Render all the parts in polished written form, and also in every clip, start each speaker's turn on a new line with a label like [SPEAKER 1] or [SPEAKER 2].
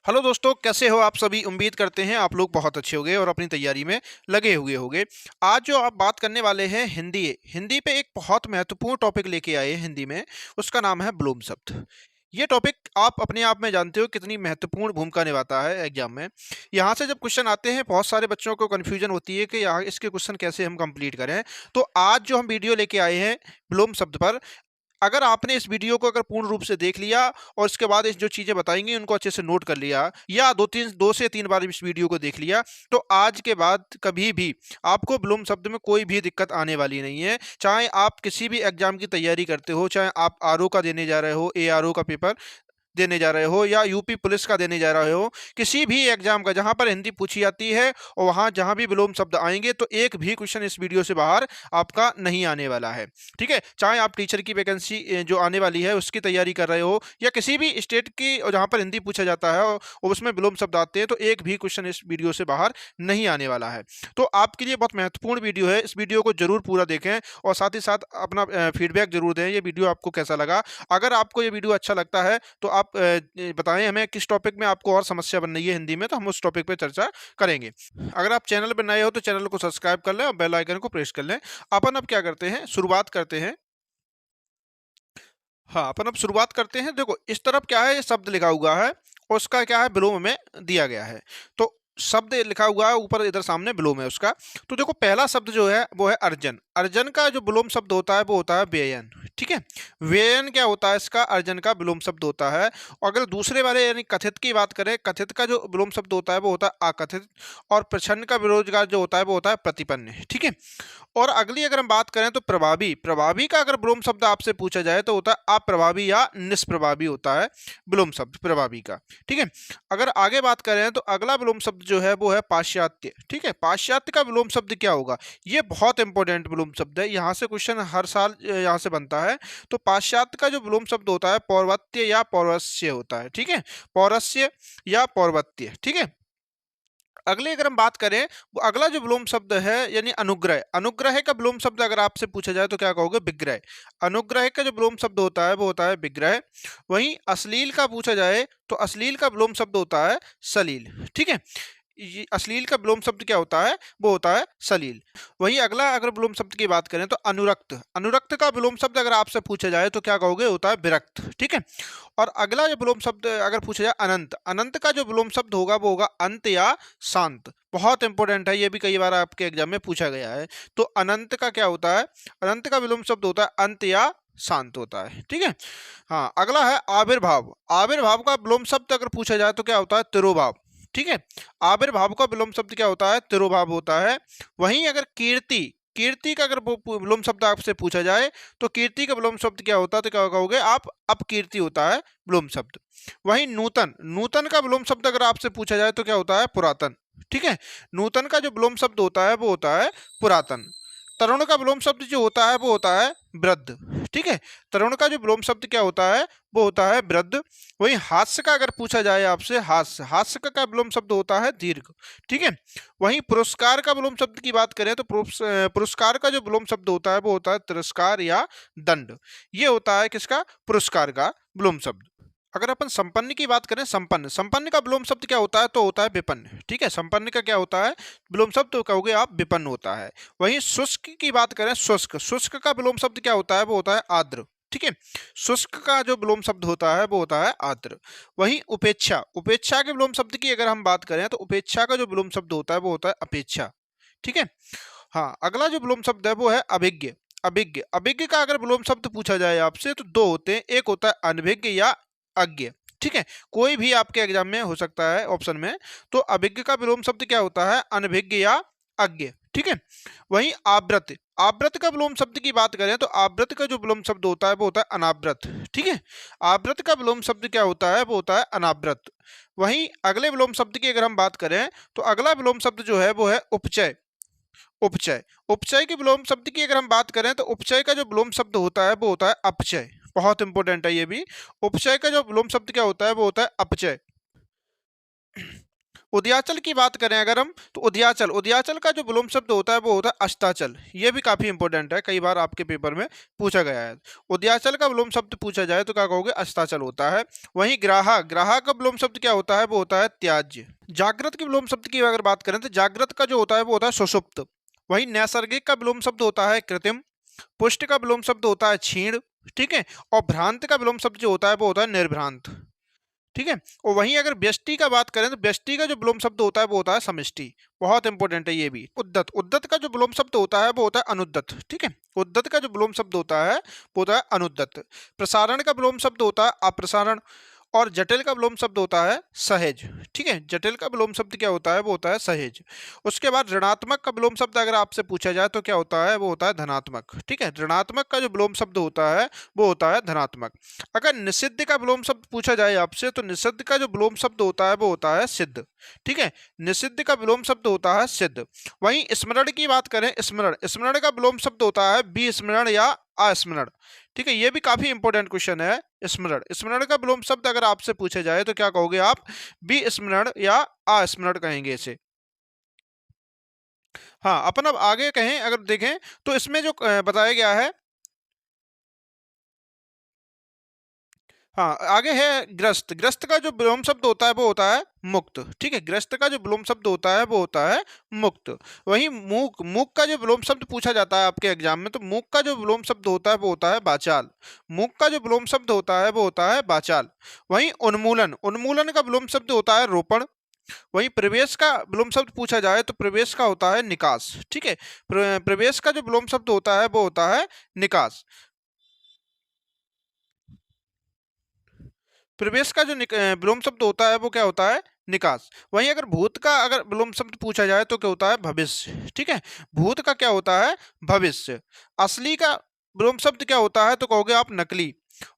[SPEAKER 1] Hello दोस्तों, कैसे हो आप सभी। उम्मीद करते हैं आप लोग बहुत अच्छे होंगे और अपनी तैयारी में लगे हुए होंगे। आज जो आप बात करने वाले हैं हिंदी पे एक बहुत महत्वपूर्ण टॉपिक लेके आए हैं हिंदी में। उसका नाम है विलोम शब्द। ये टॉपिक आप अपने आप में जानते हो कितनी महत्वपूर्ण भूमिका निभाता है एग्जाम में। यहाँ से जब क्वेश्चन आते हैं बहुत सारे बच्चों को कन्फ्यूजन होती है कि यहाँ इसके क्वेश्चन कैसे हम कंप्लीट करें। तो आज जो हम वीडियो लेके आए हैं विलोम शब्द पर, अगर आपने इस वीडियो को अगर पूर्ण रूप से देख लिया और इसके बाद इस जो चीज़ें बताएंगी उनको अच्छे से नोट कर लिया, या दो से तीन बार इस वीडियो को देख लिया, तो आज के बाद कभी भी आपको विलोम शब्द में कोई भी दिक्कत आने वाली नहीं है। चाहे आप किसी भी एग्जाम की तैयारी करते हो, चाहे आप आरओ का देने जा रहे हो, एआरओ का पेपर देने जा रहे हो, या यूपी पुलिस का देने जा रहे हो, किसी भी एग्जाम का जहां पर हिंदी पूछी जाती है और वहां जहां भी विलोम शब्द आएंगे तो एक भी क्वेश्चन इस वीडियो से बाहर आपका नहीं आने वाला है। ठीक है, चाहे आप टीचर की वैकेंसी जो आने वाली है उसकी तैयारी कर रहे हो, या किसी भी स्टेट की जहां पर हिंदी पूछा जाता है और उसमें विलोम शब्द आते हैं, तो एक भी क्वेश्चन इस वीडियो से बाहर नहीं आने वाला है। तो आपके लिए बहुत महत्वपूर्ण वीडियो है, इस वीडियो को जरूर पूरा देखें और साथ ही साथ अपना फीडबैक जरूर दें। ये वीडियो आपको कैसा लगा? अगर आपको ये वीडियो अच्छा लगता है तो आप बताएं हमें किस टॉपिक में आपको और समस्या बन रही है हिंदी में, तो हम उस टॉपिक पे चर्चा करेंगे। अगर आप चैनल पर नए हो तो चैनल को सब्सक्राइब कर लें और बेल आइकन को प्रेस कर लें। अपन अब क्या करते हैं, शुरुआत करते हैं। हाँ, अपन अब शुरुआत करते हैं। देखो इस तरफ क्या है, ये शब्द लिखा हुआ है और उसका क्या है, विलोम में दिया गया है। तो शब्द लिखा हुआ है ऊपर, इधर सामने विलोम है उसका। तो देखो पहला शब्द जो है वो है अर्जन। अर्जन का जो विलोम शब्द होता है वो होता है व्ययन। ठीक है, व्ययन क्या होता है इसका, अर्जन का विलोम शब्द होता है। और अगर दूसरे वाले यानी कथित की बात करें, कथित का जो विलोम शब्द होता है वो होता है अकथित। और प्रछन्न का बेरोजगार जो होता है वो होता है प्रतिपन्न। ठीक है, और अगली अगर हम बात करें तो प्रभावी। प्रभावी का अगर विलोम शब्द आपसे पूछा जाए तो होता है अप्रभावी या निष्प्रभावी होता है विलोम शब्द प्रभावी का। ठीक है, अगर आगे बात करें तो अगला विलोम शब्द जो है वो है पाश्चात्य। ठीक है, पाश्चात्य का विलोम शब्द क्या होगा? ये बहुत इंपॉर्टेंट विलोम शब्द है, यहाँ से क्वेश्चन हर साल यहाँ से बनता है। तो पाश्चात्य का जो विलोम शब्द होता है पौर्वत्य या पौरस्य होता है। ठीक है, पौरस्य या पौर्वत्य। ठीक है, अगले अगर हम बात करें, वो अगला जो विलोम शब्द है यानी अनुग्रह। अनुग्रह का विलोम शब्द अगर आपसे पूछा जाए तो क्या कहोगे? विग्रह। अनुग्रह का जो विलोम शब्द होता है वो होता है विग्रह। वहीं अश्लील का पूछा जाए तो अश्लील का विलोम शब्द होता है सलील। ठीक है, ये अश्लील का विलोम शब्द क्या होता है? वो होता है सलील। वहीं अगला अगर विलोम शब्द की बात करें तो अनुरक्त। अनुरक्त का विलोम शब्द अगर आपसे पूछा जाए तो क्या कहोगे? होता है विरक्त। ठीक है, और अगला जो विलोम शब्द अगर पूछा जाए अनंत। अनंत का जो विलोम शब्द होगा वो होगा अंत या शांत। बहुत इंपॉर्टेंट है, ये भी कई बार आपके एग्जाम में पूछा गया है। तो अनंत का क्या होता है? अनंत का विलोम शब्द होता है अंत या शांत होता है। ठीक है, हाँ, अगला है आविर्भाव। आविर्भाव का विलोम शब्द अगर पूछा जाए तो क्या होता है? तिरोभाव। ठीक है, आविर्भाव का विलोम शब्द क्या होता है? तिरोभाव होता है। वहीं अगर कीर्ति, कीर्ति का अगर विलोम शब्द आपसे पूछा जाए तो कीर्ति का विलोम शब्द क्या होता है? तो क्या कहोगे आप? अपकीर्ति होता है विलोम शब्द। वहीं नूतन, नूतन का विलोम शब्द अगर आपसे पूछा जाए तो क्या होता है? पुरातन। ठीक है, नूतन का जो विलोम शब्द होता है वो होता है पुरातन। तरुण का विलोम शब्द जो होता है वो होता है वृद्ध। ठीक है, तरुण का जो विलोम शब्द क्या होता है? वो होता है वृद्ध। वहीं हास्य का अगर पूछा जाए आपसे, हास्य, हास्य का विलोम शब्द होता है दीर्घ। ठीक है, वहीं पुरस्कार का विलोम शब्द की बात करें तो पुरस्कार का जो विलोम शब्द होता है वो होता है तिरस्कार या दंड। ये होता है किसका? पुरस्कार का विलोम शब्द। अगर अपन संपन्न की बात करें, संपन्न, संपन्न का विलोम शब्द क्या होता है? तो होता है विपन्न। ठीक है, संपन्न का क्या होता है विलोम शब्द? तो कहोगे आप विपन्न होता है। वहीं शुष्क की बात करें, शुष्क, शुष्क का विलोम शब्द क्या होता है? वो होता है आर्द्र। ठीक है, शुष्क का जो विलोम शब्द होता है वो होता है आर्द्र। वहीं उपेक्षा, उपेक्षा के विलोम शब्द की अगर हम बात करें तो उपेक्षा का जो विलोम शब्द होता है वो होता है अपेक्षा। ठीक है, हाँ, अगला जो विलोम शब्द है वो है अभिज्ञ। अभिज्ञ, अभिज्ञ का अगर विलोम शब्द पूछा जाए आपसे तो दो होते हैं, एक होता है अनभिज्ञ या अज्ञ। ठीक है, कोई भी आपके एग्जाम में हो सकता है ऑप्शन में। तो अभिज्ञ का विलोम शब्द क्या होता है? अनभिज्ञ या अज्ञ। ठीक है, वहीं आवृत, आवृत का विलोम शब्द की बात करें तो आवृत का जो विलोम शब्द होता है वो होता है अनावृत। ठीक है, आवृत का विलोम शब्द क्या होता है? वो होता है अनावृत। वहीं अगले विलोम शब्द की अगर हम बात करें तो अगला विलोम शब्द जो है वो है उपचय। उपचय, उपचय के विलोम शब्द की अगर हम बात करें तो उपचय का जो विलोम शब्द होता है वो होता है अपचय। बहुत इंपॉर्टेंट है ये भी। उपचय का जो विलोम शब्द क्या होता है? वो होता है अपचय। उदयाचल की बात करें अगर हम, तो उदयाचल, उदयाचल का जो विलोम शब्द होता है वो होता है अस्ताचल। ये भी काफी इंपॉर्टेंट है, कई बार आपके पेपर में पूछा गया है। उदयाचल का विलोम शब्द पूछा जाए तो क्या कहोगे, अस्ताचल होता है। वहीं ग्राहा, ग्राहा का विलोम शब्द क्या होता है, वो होता है त्याज्य। जागृत के विलोम शब्द की अगर बात करें तो जागृत का जो होता है वो होता है सुषुप्त। वहीं नैसर्गिक का विलोम शब्द होता है कृत्रिम। पुष्ट का विलोम शब्द होता है क्षीण, ठीक है। और भ्रांत का विलोम शब्द जो होता है वो होता है निर्भ्रांत, ठीक है। और वहीं अगर व्यष्टि का बात करें तो व्यष्टि का जो विलोम शब्द होता है वो होता है समष्टि। बहुत इंपॉर्टेंट है ये भी। उद्दत, उद्दत का जो विलोम शब्द होता है वो होता है अनुद्दत, ठीक है। उद्दत का जो विलोम शब्द होता है वो होता है अनुद्दत। प्रसारण का विलोम शब्द होता है अप्रसारण। और जटिल का विलोम शब्द होता है सहेज, ठीक है। जटिल का विलोम शब्द क्या होता है, वो होता है सहेज। उसके बाद ऋणात्मक का विलोम शब्द अगर आपसे पूछा जाए तो क्या होता है, वो होता है धनात्मक, ठीक है। ऋणात्मक का जो विलोम शब्द होता है वो होता है धनात्मक। अगर निषिद्ध का विलोम शब्द पूछा जाए आपसे तो निषिद्ध का जो विलोम शब्द होता है वो होता है सिद्ध, ठीक है। निषिद्ध का विलोम शब्द होता है सिद्ध। वहीं स्मरण की बात करें, स्मरण, स्मरण का विलोम शब्द होता है विस्मरण या अस्मरण, ठीक है। ये भी काफी इंपॉर्टेंट क्वेश्चन है। स्मरण, स्मरण का विलोम शब्द अगर आपसे पूछा जाए तो क्या कहोगे आप, विस्मरण या अस्मरण कहेंगे इसे। हाँ, अपन अब आगे कहें अगर देखें तो इसमें जो बताया गया है, हाँ आगे है ग्रस्त। ग्रस्त का जो विलोम शब्द होता है वो होता है मुक्त, ठीक है। ग्रस्त का जो विलोम शब्द होता है वो होता है मुक्त। वहीं मूक, मूक का जो विलोम शब्द पूछा जाता है आपके एग्जाम में तो मूक का जो विलोम शब्द होता है वो होता है वाचाल। मूक का जो विलोम शब्द होता है वो होता है वाचाल। वहीं उन्मूलन, उन्मूलन का विलोम शब्द होता है रोपण। वहीं प्रवेश का विलोम शब्द पूछा जाए तो प्रवेश का होता है निकास, ठीक है। प्रवेश का जो विलोम शब्द होता है वो होता है निकास। प्रवेश का जो विलोम शब्द होता है वो क्या होता है, निकास। वहीं अगर भूत का अगर विलोम शब्द पूछा जाए तो क्या होता है, भविष्य, ठीक है। भूत का क्या होता है, भविष्य। असली का विलोम शब्द क्या होता है तो कहोगे आप नकली।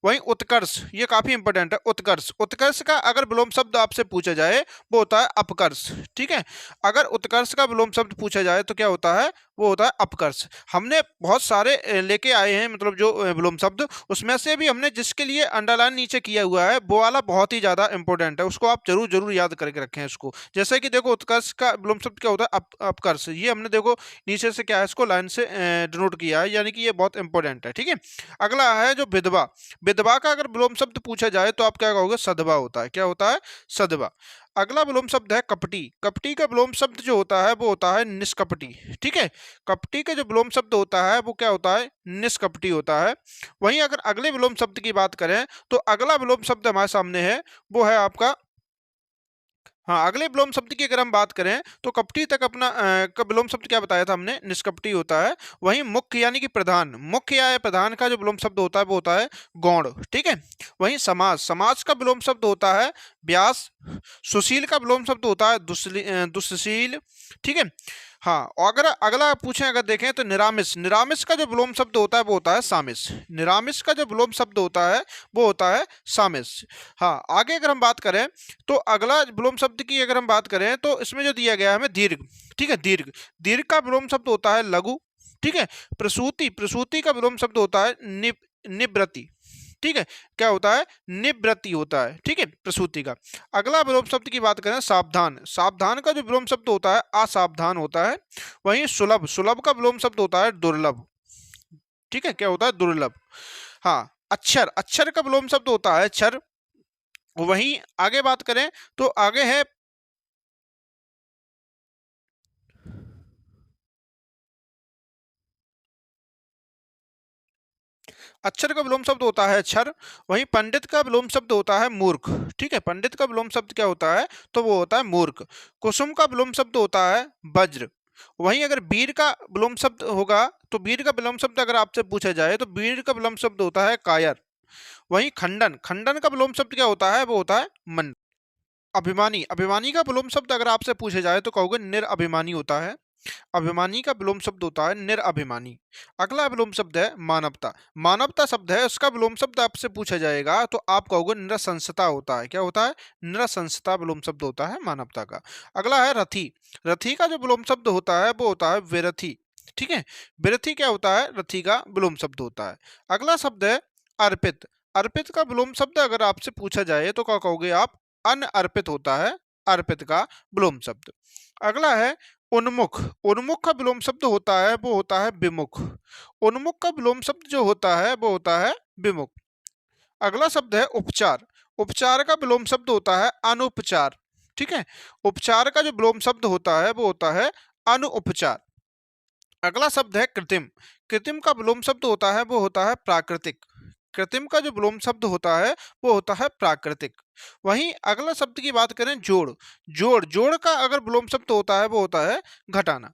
[SPEAKER 1] वहीं उत्कर्ष, ये काफी इंपॉर्टेंट है। उत्कर्ष, उत्कर्ष का अगर विलोम शब्द आपसे पूछा जाए वो होता है अपकर्ष, ठीक है। अगर उत्कर्ष का विलोम शब्द पूछा जाए तो क्या होता है, वो होता है अपकर्ष। हमने बहुत सारे लेके आए हैं, मतलब जो विलोम शब्द, उसमें से भी हमने जिसके लिए अंडरलाइन नीचे किया हुआ है वो वाला बहुत ही ज्यादा इंपॉर्टेंट है, उसको आप जरूर जरूर याद करके रखें इसको। जैसे कि देखो उत्कर्ष का विलोम शब्द क्या होता है, अपकर्ष। ये हमने देखो नीचे से क्या है, इसको लाइन से डिनोट किया है, यानी कि ये बहुत इंपॉर्टेंट है, ठीक है। अगला है जो विधवा। विधवा का अगर विलोम शब्द पूछा जाए तो आप क्या कहोगे, सधवा होता है। क्या होता है, सधवा। अगला विलोम शब्द है कपटी। कपटी का विलोम शब्द जो होता है वो होता है निष्कपटी, ठीक है। कपटी का जो विलोम शब्द होता है वो क्या होता है, निष्कपटी होता है। वहीं अगर अगले विलोम शब्द की बात करें तो अगला विलोम शब्द हमारे सामने है, वो है आपका, हाँ अगले विलोम शब्द की अगर हम बात करें तो कपटी तक अपना का विलोम शब्द क्या बताया था हमने, निष्कपटी होता है। वहीं मुख्य यानी कि प्रधान, मुख्य या प्रधान का जो विलोम शब्द होता है वो होता है गौण, ठीक है। वहीं समाज, समाज का विलोम शब्द होता है व्यास। सुशील का विलोम शब्द होता है दुस्शील, ठीक है। हाँ, और अगर अगला पूछें अगर देखें तो निरामिष, निरामिष का जो विलोम शब्द होता है वो होता है सामिस। निरामिष का जो विलोम शब्द होता है वो होता है सामिस। हाँ, आगे अगर हम बात करें तो अगला विलोम शब्द की अगर हम बात करें तो इसमें जो दिया गया है हमें दीर्घ, ठीक है। दीर्घ, दीर्घ का विलोम शब्द होता है लघु, ठीक है। प्रसूति, प्रसूति का विलोम शब्द होता है निवृत्ति, ठीक है। क्या होता है, निवृत्ति होता है, ठीक है, प्रसूति का। अगला विलोम शब्द की बात करें सावधान, सावधान का जो विलोम शब्द होता है असावधान होता है। वहीं सुलभ, सुलभ का विलोम शब्द होता है दुर्लभ, ठीक है। क्या होता है, दुर्लभ। हाँ, अक्षर, अक्षर का विलोम शब्द होता है क्षर। वहीं आगे बात करें तो आगे है, अक्षर का विलोम शब्द होता है क्षर। वहीं पंडित का विलोम शब्द होता है मूर्ख, ठीक है। पंडित का विलोम शब्द क्या होता है, तो वो होता है मूर्ख। कुसुम का विलोम शब्द होता है वज्र। वहीं अगर वीर का विलोम शब्द होगा तो वीर का विलोम शब्द अगर आपसे पूछा जाए तो वीर का विलोम शब्द होता है कायर। वहीं खंडन, खंडन का विलोम शब्द क्या होता है, वो होता है मंड। अभिमानी, अभिमानी का विलोम शब्द अगर आपसे पूछे जाए तो कहोगे निरअभिमानी होता है। अभिमानी का विलोम शब्द होता है निरअभिमानी। अगला विलोम शब्द है मानवता। मानवता शब्द है, उसका विलोम शब्द आपसे पूछा जाएगा तो आप कहोगे निरसंसता होता है। क्या होता है, निरसंसता विलोम शब्द होता है मानवता का। अगला है रथी। रथी का जो विलोम शब्द होता है वो होता है विरथी, ठीक है। विरथी क्या होता है, रथी का विलोम शब्द होता है। अगला शब्द है अर्पित। अर्पित का विलोम शब्द अगर आपसे पूछा जाए तो क्या कहोगे आप, अनअर्पित होता है, अर्पित का विलोम शब्द। अगला है उन्मुख। उन्मुख का विलोम शब्द होता है वो होता है विमुख। उन्मुख का विलोम शब्द जो होता है वो होता है विमुख। अगला शब्द है उपचार। उपचार का विलोम शब्द होता है अनुपचार। ठीक है, उपचार का जो विलोम शब्द होता है वो होता है अनुपचार। अगला शब्द है कृत्रिम। कृत्रिम का विलोम शब्द होता है वो होता है प्राकृतिक। कृत्रिम का जो विलोम शब्द होता है वो होता है प्राकृतिक। वहीं अगला शब्द की बात करें जोड़। जोड़ जोड़ का अगर विलोम शब्द होता है वो होता है घटाना।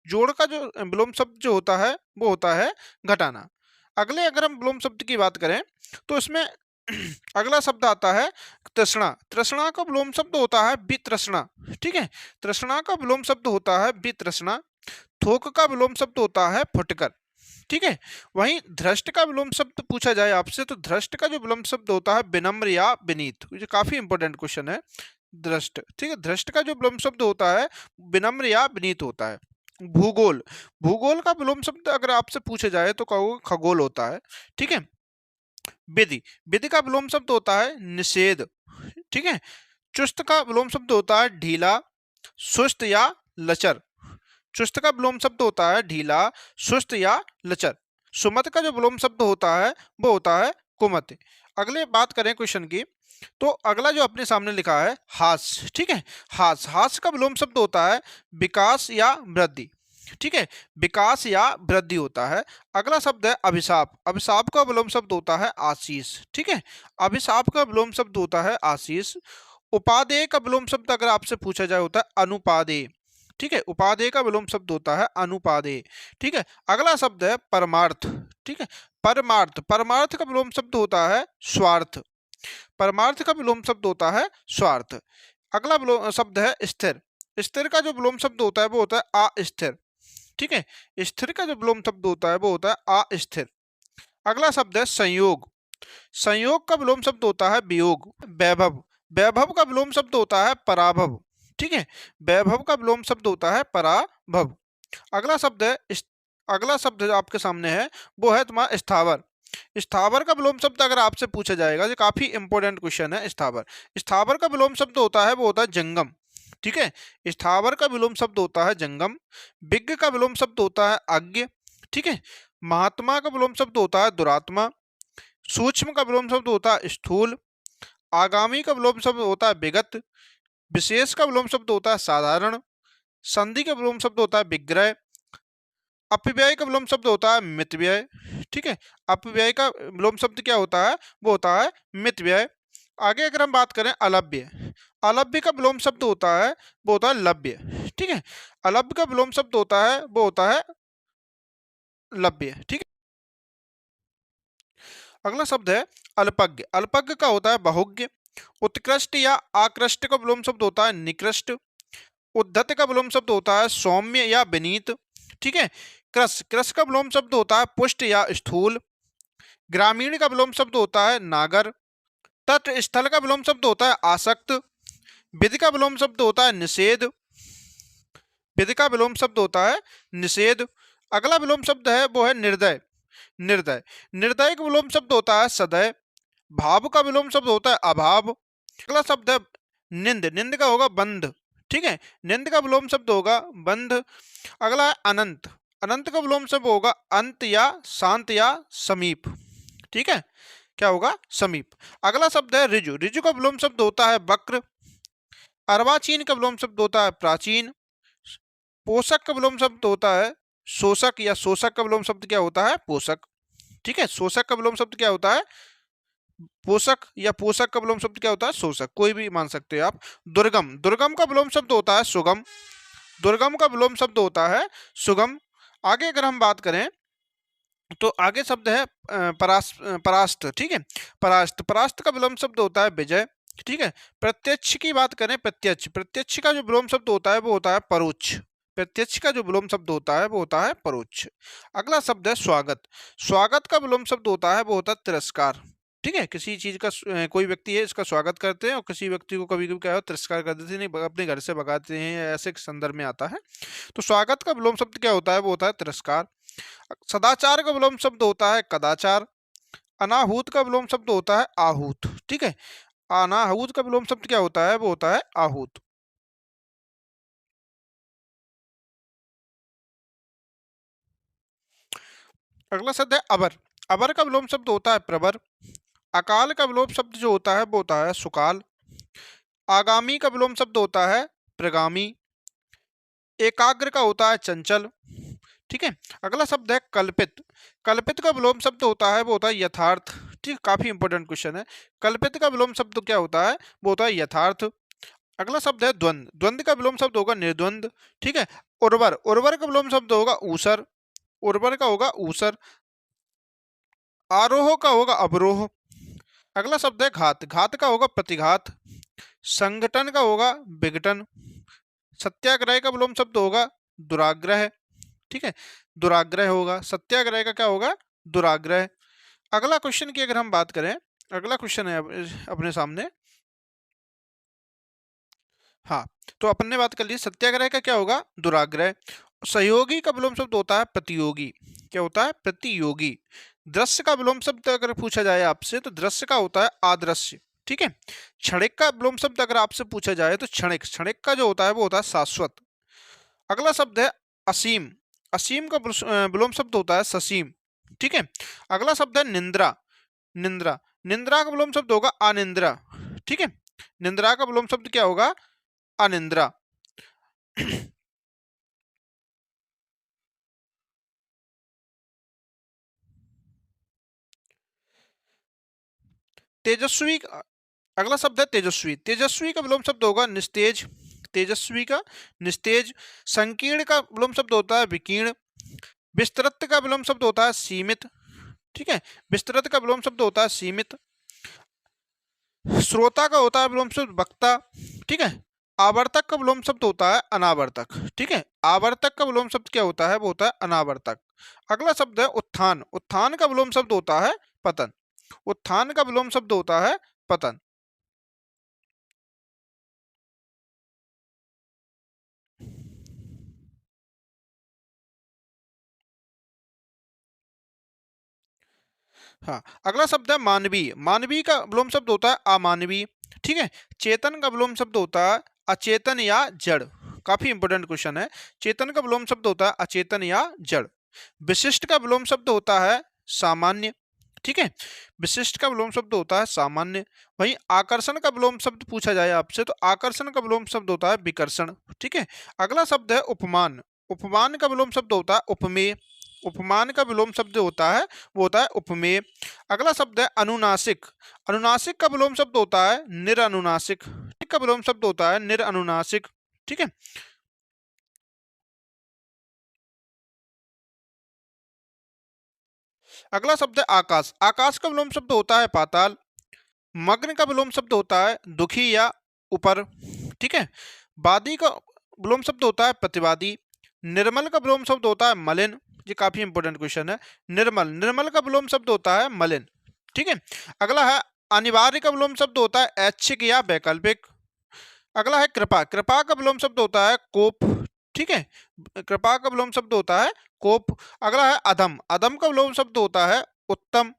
[SPEAKER 1] जोड़ का जो विलोम शब्द जो होता है वो होता है घटाना। अगले अगर हम विलोम शब्द की बात करें तो इसमें अगला शब्द आता है तृष्णा। तृष्णा का विलोम शब्द होता है वितृष्णा। ठीक है, तृष्णा का विलोम शब्द होता है वितृष्णा। थोक का विलोम शब्द होता है फुटकर। ठीक है, वहीं धृष्ट का विलोम शब्द पूछा जाए आपसे तो धृष्ट का जो विलोम शब्द होता है विनम्र या विनीत। ये काफी इंपॉर्टेंट क्वेश्चन है, धृष्ट। ठीक है, धृष्ट का जो विलोम शब्द होता है विनम्र या विनीत होता है। भूगोल। भूगोल का विलोम शब्द अगर आपसे पूछे जाए तो कहोगे खगोल होता है। ठीक है, विधि। विधि का विलोम शब्द होता है निषेध। ठीक है, चुस्त का विलोम शब्द होता है ढीला, सुस्त या लचर। चुस्त का विलोम शब्द होता है ढीला, सुस्त या लचर। सुमत का जो विलोम शब्द होता है वो होता है कुमत। अगले बात करें क्वेश्चन की तो अगला जो अपने सामने लिखा है हास। ठीक है, हास। हास का विलोम शब्द होता है विकास या वृद्धि। ठीक है, विकास या वृद्धि होता है। अगला शब्द है अभिशाप। अभिशाप का विलोम शब्द होता है आशीष। ठीक है, अभिशाप का विलोम शब्द होता है आशीष। उपादेय का विलोम शब्द अगर आपसे पूछा जाए होता है अनुपादेय। ठीक है, उपादेय का विलोम शब्द होता है अनुपादेय। ठीक है, अगला शब्द है परमार्थ। ठीक है, परमार्थ। परमार्थ का विलोम शब्द होता है स्वार्थ। परमार्थ का विलोम शब्द होता है स्वार्थ। अगला शब्द है स्थिर। स्थिर का जो विलोम शब्द होता है वो होता है अस्थिर। ठीक है, स्थिर का जो विलोम शब्द होता है वो होता है अस्थिर। अगला शब्द है संयोग। संयोग का विलोम शब्द होता है वियोग। वैभव। वैभव का विलोम शब्द होता है पराभव। ठीक है, वैभव का विलोम शब्द होता है पराभव। अगला शब्द है अगला शब्द जो आपके सामने है वो है तुम्हारा स्थावर। स्थावर का विलोम शब्द अगर आपसे पूछा जाएगा जो काफी इंपॉर्टेंट क्वेश्चन है स्थावर। स्थावर का विलोम शब्द होता है वो होता है जंगम। ठीक है, स्थावर का विलोम शब्द होता है जंगम। विज्ञ का विलोम शब्द होता है अज्ञ। ठीक है, महात्मा का विलोम शब्द होता है दुरात्मा। सूक्ष्म का विलोम शब्द होता है स्थूल। आगामी का विलोम शब्द होता है विगत। विशेष का विलोम शब्द होता है साधारण। संधि का विलोम शब्द होता है विग्रह। अपव्यय का विलोम शब्द होता है मितव्यय। ठीक है, अपव्यय का विलोम शब्द क्या होता है वो होता है मितव्यय। आगे अगर हम बात करें अलभ्य। अलभ्य का विलोम शब्द होता है वो होता है लभ्य। ठीक है, अलभ्य का विलोम शब्द होता है वो होता है लभ्य। ठीक है, अगला शब्द है अल्पज्ञ। अल्पज्ञ का होता है बहुज्ञ। उत्कृष्ट या आकृष्ट का विलोम शब्द होता है निकृष्ट। उद्धत का विलोम शब्द होता है सौम्य या विनीत। ठीक है, कृश। कृश का विलोम शब्द होता है पुष्ट या स्थूल। ग्रामीण का विलोम शब्द होता है नागर। तट स्थल का विलोम शब्द होता है आसक्त। विधि का विलोम शब्द होता है निषेध। विधि का विलोम शब्द होता है निषेध। अगला विलोम शब्द है वो है निर्दय। निर्दय। निर्दय का विलोम शब्द होता है सदय। भाव का विलोम शब्द होता है अभाव। अगला शब्द है निंद। निंद का होगा बंध। ठीक है, निंद का विलोम शब्द होगा बंध। अगला है अनंत। अनंत का विलोम शब्द होगा अंत या शांत या समीप। ठीक है, क्या होगा समीप। अगला शब्द है ऋजु। ऋजु का विलोम शब्द होता है वक्र। अर्वाचीन का विलोम शब्द होता है प्राचीन। पोषक का विलोम शब्द होता है शोषक या शोषक का विलोम शब्द क्या होता है पोषक। ठीक है, शोषक का विलोम शब्द क्या होता है पोषक या पोषक का विलोम शब्द क्या होता है शोषक, कोई भी मान सकते हो आप। दुर्गम। दुर्गम का विलोम शब्द होता है सुगम। दुर्गम का विलोम शब्द होता है सुगम। आगे अगर हम बात करें तो आगे शब्द है परास्त। ठीक है, परास्त। परास्त का विलोम शब्द होता है विजय। ठीक है, प्रत्यक्ष की बात करें प्रत्यक्ष। प्रत्यक्ष का जो विलोम शब्द होता है वो होता है परोक्ष। प्रत्यक्ष का जो विलोम शब्द होता है वो होता है परोक्ष। अगला शब्द है स्वागत। स्वागत का विलोम शब्द होता है वो होता है तिरस्कार। ठीक है, किसी चीज का कोई व्यक्ति है इसका स्वागत करते हैं और किसी व्यक्ति को कभी कभी क्या है तिरस्कार कर देते हैं, नहीं अपने घर से भगाते हैं, ऐसे संदर्भ में आता है। तो स्वागत का विलोम शब्द क्या होता है वो होता है तिरस्कार। सदाचार का विलोम शब्द होता है कदाचार। अनाहूत का विलोम शब्द होता है आहूत। ठीक है, अनाहूत का विलोम शब्द क्या होता है? वो होता है आहूत। अगला शब्द है अबर। अबर का विलोम शब्द होता है प्रवर। अकाल का विलोम शब्द जो होता है वो होता है सुकाल। आगामी का विलोम शब्द होता है प्रगामी। एकाग्र का होता है चंचल। ठीक है। अगला शब्द है कल्पित। कल्पित का विलोम शब्द होता है वो होता है यथार्थ। ठीक, काफी इंपॉर्टेंट क्वेश्चन है। कल्पित का विलोम शब्द क्या होता है? वो होता है यथार्थ। अगला शब्द है द्वंद। द्वंद का विलोम शब्द होगा निर्द्वंद। ठीक है। उर्वर। उर्वर का विलोम शब्द होगा ऊसर। उर्वर का होगा ऊसर। आरोह का होगा अवरोह। अगला शब्द है घात। घात का होगा प्रतिघात। संगठन का होगा विघटन। सत्याग्रह का विलोम शब्द होगा दुराग्रह। ठीक है। दुराग्रह होगा। सत्याग्रह का क्या होगा? दुराग्रह। अगला क्वेश्चन की अगर हम बात करें, अगला क्वेश्चन है अपने सामने। हाँ, तो अपन ने बात कर ली सत्याग्रह का क्या होगा? दुराग्रह। सहयोगी का विलोम शब्द होता है प्रतियोगी। क्या होता है? प्रतियोगी। दृश्य का विलोम शब्द अगर पूछा जाए आपसे तो दृश्य का होता है आदृश्य। ठीक है। क्षणिक का विलोम शब्द अगर आपसे पूछा जाए तो क्षणिक। क्षणिक का जो होता है वो होता है शाश्वत। अगला शब्द है असीम। असीम का विलोम शब्द होता है ससीम। ठीक है। अगला शब्द है निंद्रा। निंद्रा। निंद्रा का विलोम शब्द होगा अनिंद्रा। ठीक है। निंद्रा का विलोम शब्द क्या होगा? अनिंद्रा। तेजस्वी। अगला शब्द है तेजस्वी। तेजस्वी का विलोम शब्द होगा निस्तेज। तेजस्वी का निस्तेज। संकीर्ण का विलोम शब्द होता है विकीर्ण। विस्तृत का विलोम शब्द होता है सीमित। ठीक है। विस्तृत का विलोम शब्द होता है सीमित। श्रोता का होता है विलोम शब्द वक्ता। ठीक है। आवर्तक का विलोम शब्द होता है अनावर्तक। ठीक है। आवर्तक का विलोम शब्द क्या होता है? वो होता है अनावर्तक। अगला शब्द है उत्थान। उत्थान का विलोम शब्द होता है पतन। उत्थान का विलोम शब्द होता है पतन। हाँ, अगला शब्द है मानवीय। मानवीय का विलोम शब्द होता है अमानवीय। ठीक है। चेतन का विलोम शब्द होता है अचेतन या जड़। काफी इंपोर्टेंट क्वेश्चन है। चेतन का विलोम शब्द होता है अचेतन या जड़। विशिष्ट का विलोम शब्द होता है सामान्य। ठीक है। विशिष्ट का विलोम शब्द होता है सामान्य। वहीं आकर्षण का विलोम शब्द पूछा जाए आपसे तो आकर्षण का विलोम शब्द होता है विकर्षण। ठीक है। अगला शब्द है उपमान। उपमान का विलोम शब्द होता है उपमेय। उपमान का विलोम शब्द होता है वो होता है उपमेय। अगला शब्द है अनुनासिक। अनुनासिक का विलोम शब्द होता है निरनुनासिक। का विलोम शब्द होता है निरनुनासिक। ठीक है। अगला शब्द है आकाश। आकाश का विलोम शब्द होता है पाताल। मग्न का विलोम शब्द होता है दुखी या ऊपर। ठीक है। वादी का विलोम शब्द होता है प्रतिवादी। निर्मल का विलोम शब्द होता है मलिन। ये काफी इंपोर्टेंट क्वेश्चन है। निर्मल। निर्मल का विलोम शब्द होता है मलिन। ठीक है। अगला है अनिवार्य का विलोम शब्द होता है ऐच्छिक या वैकल्पिक। अगला है कृपा। कृपा का विलोम शब्द होता है कोप। ठीक है। कृपा का विलोम शब्द होता है कोप। अगला है अधम। अधम का विलोम शब्द होता है उत्तम।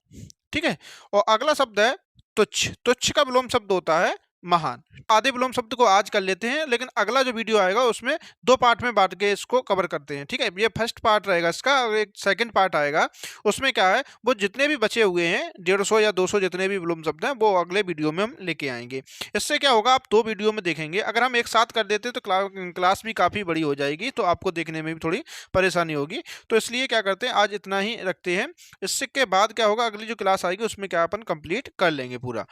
[SPEAKER 1] ठीक है। और अगला शब्द है तुच्छ। तुच्छ का विलोम शब्द होता है महान। आधे विलोम शब्द को आज कर लेते हैं, लेकिन अगला जो वीडियो आएगा उसमें दो पार्ट में बांट के इसको कवर करते हैं। ठीक है। ये फर्स्ट पार्ट रहेगा इसका और एक सेकंड पार्ट आएगा। उसमें क्या है, वो जितने भी बचे हुए हैं 150 या 200 जितने भी विलोम शब्द हैं वो अगले वीडियो में हम लेके आएंगे। इससे क्या होगा, आप दो वीडियो में देखेंगे। अगर हम एक साथ कर देते तो क्लास भी काफ़ी बड़ी हो जाएगी, तो आपको देखने में भी थोड़ी परेशानी होगी। तो इसलिए क्या करते हैं, आज इतना ही रखते हैं। इससे के बाद क्या होगा, अगली जो क्लास आएगी उसमें क्या अपन कंप्लीट कर लेंगे पूरा।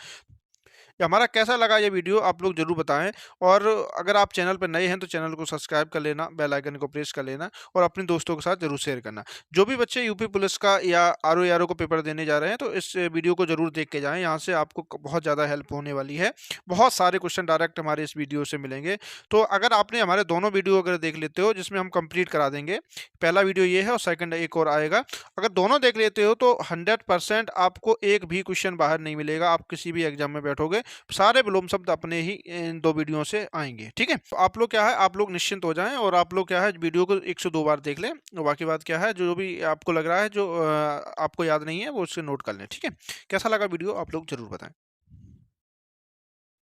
[SPEAKER 1] हमारा कैसा लगा ये वीडियो आप लोग जरूर बताएं। और अगर आप चैनल पर नए हैं तो चैनल को सब्सक्राइब कर लेना, बेल आइकन को प्रेस कर लेना और अपने दोस्तों के साथ जरूर शेयर करना। जो भी बच्चे यूपी पुलिस का या आरओ को पेपर देने जा रहे हैं तो इस वीडियो को जरूर देख के जाएं। यहाँ से आपको बहुत ज़्यादा हेल्प होने वाली है। बहुत सारे क्वेश्चन डायरेक्ट हमारे इस वीडियो से मिलेंगे। तो अगर आपने हमारे दोनों वीडियो अगर देख लेते हो जिसमें हम कंप्लीट करा देंगे, पहला वीडियो ये है और सेकंड एक और आएगा, अगर दोनों देख लेते हो तो 100% आपको एक भी क्वेश्चन बाहर नहीं मिलेगा। आप किसी भी एग्जाम में बैठोगे सारे विलोम शब्द अपने ही इन दो वीडियो से आएंगे। ठीक है। तो आप लोग क्या है, आप लोग निश्चिंत हो जाएं और आप लोग क्या है वीडियो को 102 बार देख लें। और बाकी बात क्या है, जो भी आपको लग रहा है जो आपको याद नहीं है वो उससे नोट कर लें। ठीक है। कैसा लगा वीडियो आप लोग जरूर बताएं।